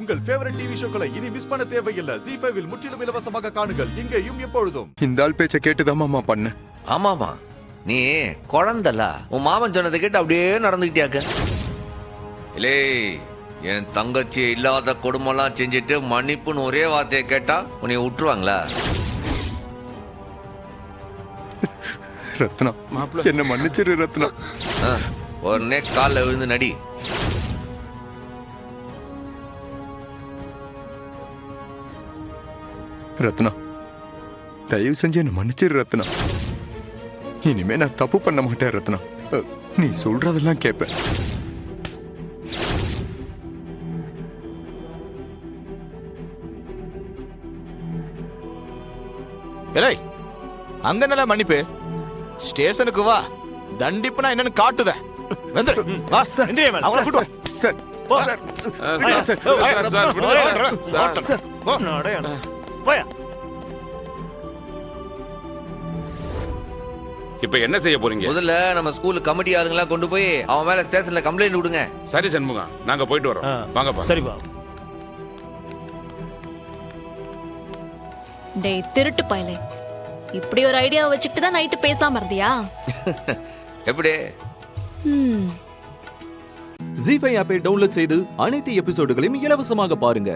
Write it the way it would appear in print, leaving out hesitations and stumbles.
உங்கள் favourite TV ஷோக்களை இனி miss பண்ண தேவையில்லை. ZEE5 இல் முற்றிலும் இலவசமாக காணுங்கள், இங்கேயும் எப்பொழுதும். இந்த ஆள் பேச்ச கேட்டுதான் மாமா பண்ண. ஆமாமா, நீ குழந்தல உன் மாமன் சொன்னதை கேட்டு அப்படியே நடந்துக்கிட்டியாக்க. இல்லே, என் தங்கச்சி இல்லாத கொடுமெல்லாம் செஞ்சுட்டு மன்னிப்புன்னு ஒரே வார்த்தையை கேட்டா உன்னை விட்டுருவாங்களா? ரத்னா, என்ன மன்னிச்சிரு ரத்னா. உடனே காலில் விழுந்து நடி. ரத்னா, தயவு செஞ்சு என்ன மன்னிச்சிரு ரத்னா. இனிமே நான் தப்பு பண்ண மாட்டேன் ரத்னா. நீ சொல்றதெல்லாம் கேட்பேன். ஏய், அங்க என்னல மன்னிப்பு? ஸ்டேஷனுக்கு வா, தண்டிப்புனா என்னன்னு காட்டுதேன். வந்துரு. வா, இந்திரிய மேல அவளை கூட்டு வா. சார், இப்ப என்ன செய்ய போறீங்க? முதல்ல நம்ம ஸ்கூல் கமிட்டி ஆளுங்களா கொண்டு போய் அவன் மேல ஸ்டேஷன்ல கம்ப்ளைண்ட் விடுங்க. சரி சண்முகம், நாங்க போயிட்டு வரோம். வாங்கப்பா. சரிப்பா. டேய் திருட்டு பயலே, இப்படி ஒரு ஐடியா வச்சுக்கிட்டு தான் நைட்டு பேசாம இருந்தியா? எப்படி? ZEE5 ஆப்பை டவுன்லோட் செய்து அனைத்து எபிசோடுகளையும் இலவசமாக பாருங்க.